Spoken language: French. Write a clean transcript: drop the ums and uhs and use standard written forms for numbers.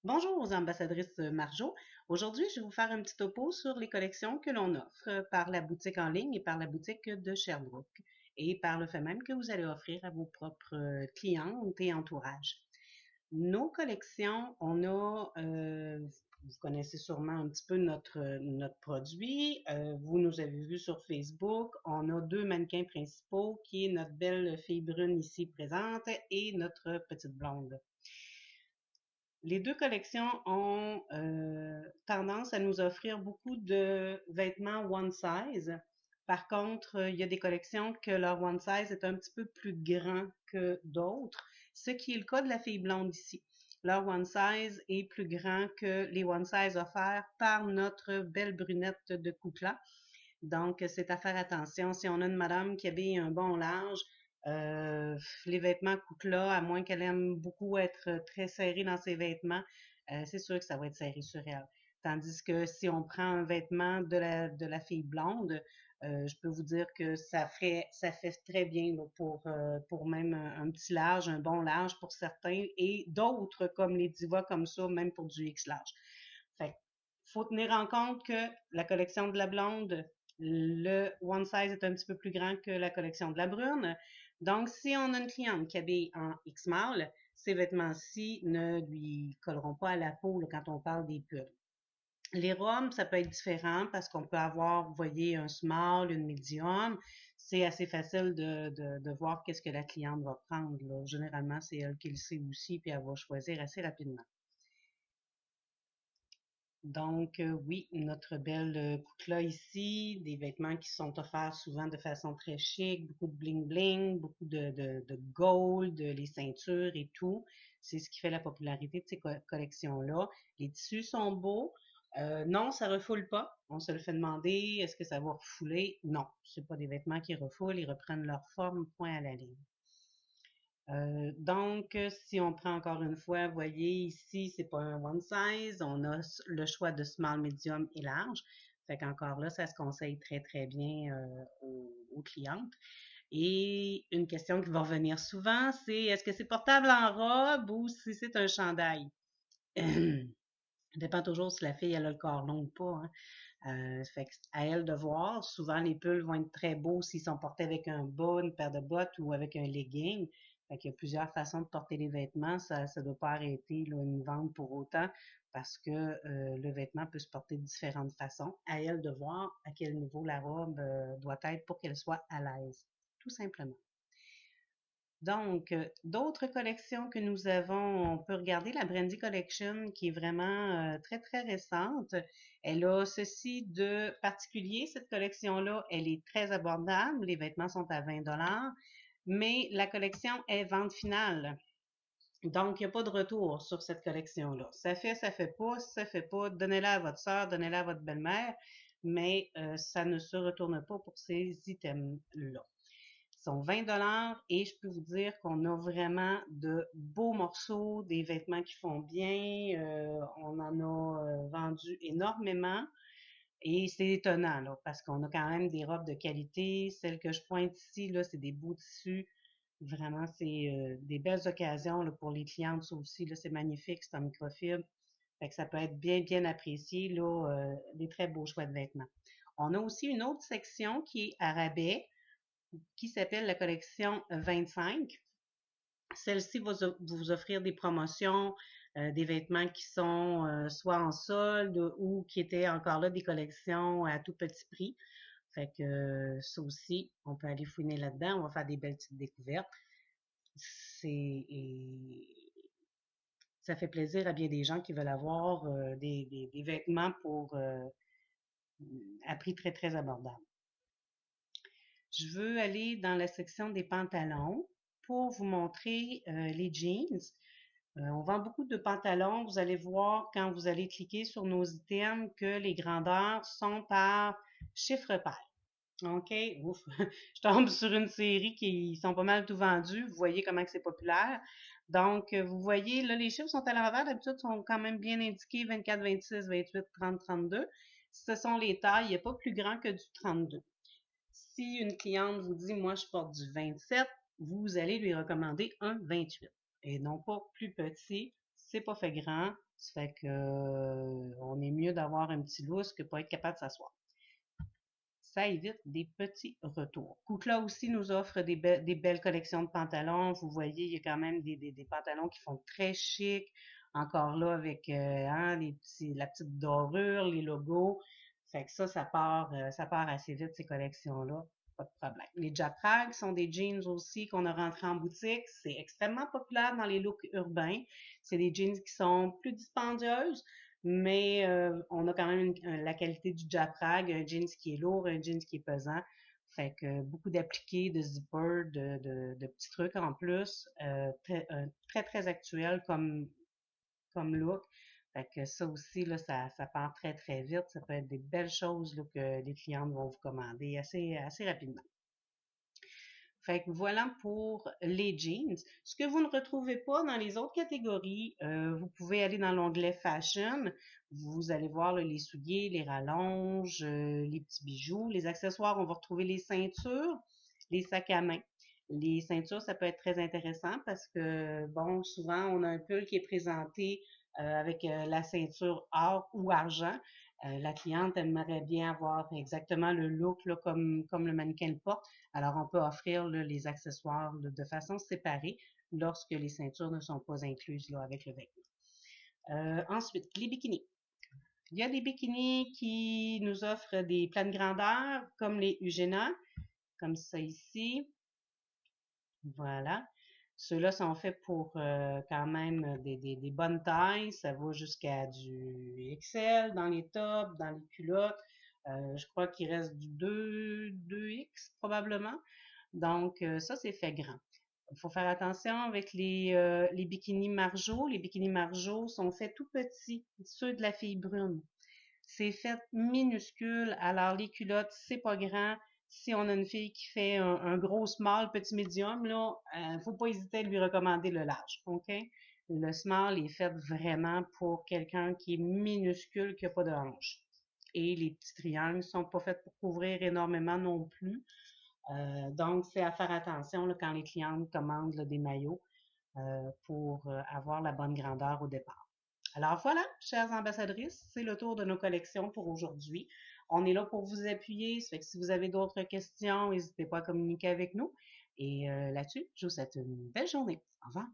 Bonjour aux ambassadrices Marjo. Aujourd'hui, je vais vous faire un petit topo sur les collections que l'on offre par la boutique en ligne et par la boutique de Sherbrooke et par le fait même que vous allez offrir à vos propres clientes et entourage. Nos collections, vous connaissez sûrement un petit peu notre produit. Vous nous avez vu sur Facebook. On a deux mannequins principaux qui est notre belle fille brune ici présente et notre petite blonde. Les deux collections ont tendance à nous offrir beaucoup de vêtements one size. Par contre, il y a des collections que leur one size est un petit peu plus grand que d'autres, ce qui est le cas de la fille blonde ici. Leur one size est plus grand que les one size offerts par notre belle brunette de Coupla. Donc, c'est à faire attention. Si on a une madame qui habille un bon large, euh, les vêtements Koukla, à moins qu'elle aime beaucoup être très serrée dans ses vêtements, c'est sûr que ça va être serré sur elle. Tandis que si on prend un vêtement de la fille blonde, je peux vous dire que ça fait très bien là, pour même un petit large, un bon large pour certains, et d'autres comme les divas comme ça, même pour du X large. Fait faut tenir en compte que la collection de la blonde, le one size est un petit peu plus grand que la collection de la brune. Donc, si on a une cliente qui habille en X-Mall, ces vêtements-ci ne lui colleront pas à la peau là, quand on parle des pulls. Les robes, ça peut être différent parce qu'on peut avoir, vous voyez, un small, une medium. C'est assez facile de voir qu'est-ce que la cliente va prendre, là. Généralement, c'est elle qui le sait aussi, puis elle va choisir assez rapidement. Donc, oui, notre belle Koukla ici, des vêtements qui sont offerts souvent de façon très chic, beaucoup de bling-bling, beaucoup de gold, les ceintures et tout. C'est ce qui fait la popularité de ces collections-là. Les tissus sont beaux. Non, ça refoule pas. On se le fait demander, est-ce que ça va refouler? Non, c'est pas des vêtements qui refoulent, ils reprennent leur forme, point à la ligne. Donc, si on prend encore une fois, vous voyez ici, c'est pas un one size, on a le choix de small, medium et large. Fait qu'encore là, ça se conseille très, très bien aux clientes. Et une question qui va revenir souvent, c'est est-ce que c'est portable en robe ou si c'est un chandail? Ça dépend toujours si la fille elle a le corps long ou pas, hein. Fait que à elle de voir. Souvent, les pulls vont être très beaux s'ils sont portés avec un bas, une paire de bottes ou avec un legging. Fait qu'il y a plusieurs façons de porter les vêtements. Ça ne doit pas arrêter là, une vente pour autant parce que le vêtement peut se porter de différentes façons. À elle de voir à quel niveau la robe doit être pour qu'elle soit à l'aise, tout simplement. Donc, d'autres collections que nous avons, on peut regarder la Brandy Collection qui est vraiment très, très récente. Elle a ceci de particulier, cette collection-là, elle est très abordable. Les vêtements sont à 20 mais la collection est vente finale. Donc, il n'y a pas de retour sur cette collection-là. Ça fait pas, ça fait pas. Donnez-la à votre sœur, donnez-la à votre belle-mère, mais ça ne se retourne pas pour ces items-là sont 20 et je peux vous dire qu'on a vraiment de beaux morceaux, des vêtements qui font bien. On en a vendu énormément et c'est étonnant là, parce qu'on a quand même des robes de qualité. Celles que je pointe ici, là, c'est des beaux tissus. Vraiment, c'est des belles occasions là, pour les clientes, ça aussi. Là, c'est magnifique, c'est en microfibre. Fait que ça peut être bien, bien apprécié, là, des très beaux choix de vêtements. On a aussi une autre section qui est à rabais qui s'appelle la collection 25. Celle-ci va vous offrir des promotions, des vêtements qui sont soit en solde ou qui étaient encore là des collections à tout petit prix. Fait que ça aussi, on peut aller fouiner là-dedans. On va faire des belles petites découvertes. Ça fait plaisir à bien des gens qui veulent avoir des vêtements à prix très, très abordable. Je veux aller dans la section des pantalons pour vous montrer les jeans. On vend beaucoup de pantalons. Vous allez voir quand vous allez cliquer sur nos items que les grandeurs sont par chiffre pair. OK? Ouf. Je tombe sur une série qui sont pas mal tout vendus. Vous voyez comment c'est populaire. Donc, vous voyez, là, les chiffres sont à l'envers. D'habitude, sont quand même bien indiqués 24, 26, 28, 30, 32. Ce sont les tailles. Il n'y a pas plus grand que du 32. Si une cliente vous dit, moi, je porte du 27, vous allez lui recommander un 28 et non pas plus petit. c'est pas fait grand. Ça fait que on est mieux d'avoir un petit lousse que pas être capable de s'asseoir. Ça évite des petits retours. Koukla aussi nous offre des belles collections de pantalons. Vous voyez, il y a quand même des pantalons qui font très chic. Encore là, avec hein, la petite dorure, les logos. Fait que ça part assez vite, ces collections-là. Pas de problème. Les Japrag sont des jeans aussi qu'on a rentrés en boutique. C'est extrêmement populaire dans les looks urbains. C'est des jeans qui sont plus dispendieuses, mais on a quand même la qualité du Japrag, un jeans qui est lourd, un jeans qui est pesant. Fait que beaucoup d'appliqués, de zipper, de petits trucs en plus. Très, très actuel comme look. Fait que ça aussi, là, ça part très, très vite. Ça peut être des belles choses là, que les clientes vont vous commander assez rapidement. Fait que voilà pour les jeans. Ce que vous ne retrouvez pas dans les autres catégories, vous pouvez aller dans l'onglet Fashion. Vous allez voir là, les souliers, les rallonges, les petits bijoux, les accessoires. On va retrouver les ceintures, les sacs à main. Les ceintures, ça peut être très intéressant parce que, bon, souvent, on a un pull qui est présenté avec la ceinture or ou argent. La cliente aimerait bien avoir exactement le look là, comme le mannequin le porte. Alors, on peut offrir là, les accessoires là, de façon séparée lorsque les ceintures ne sont pas incluses là, avec le vêtement. Ensuite, les bikinis. Il y a des bikinis qui nous offrent des plans de grandeur, comme les Ugena, comme ça ici. Voilà. Ceux-là sont faits pour quand même des bonnes tailles. Ça va jusqu'à du XL dans les tops, dans les culottes. Je crois qu'il reste du 2X probablement. Donc, ça, c'est fait grand. Il faut faire attention avec les bikinis Marjo. Les bikinis Marjo sont faits tout petits, ceux de la fille brune. C'est fait minuscule, alors les culottes, c'est pas grand. Si on a une fille qui fait un gros small, petit médium, là, faut pas hésiter à lui recommander le large, OK? Le small est fait vraiment pour quelqu'un qui est minuscule, qui a pas de hanche. Et les petits triangles sont pas faits pour couvrir énormément non plus. Donc, c'est à faire attention là, quand les clientes commandent là, des maillots pour avoir la bonne grandeur au départ. Alors voilà, chères ambassadrices, c'est le tour de nos collections pour aujourd'hui. On est là pour vous appuyer, ça fait que si vous avez d'autres questions, n'hésitez pas à communiquer avec nous. Et là-dessus, je vous souhaite une belle journée. Au revoir.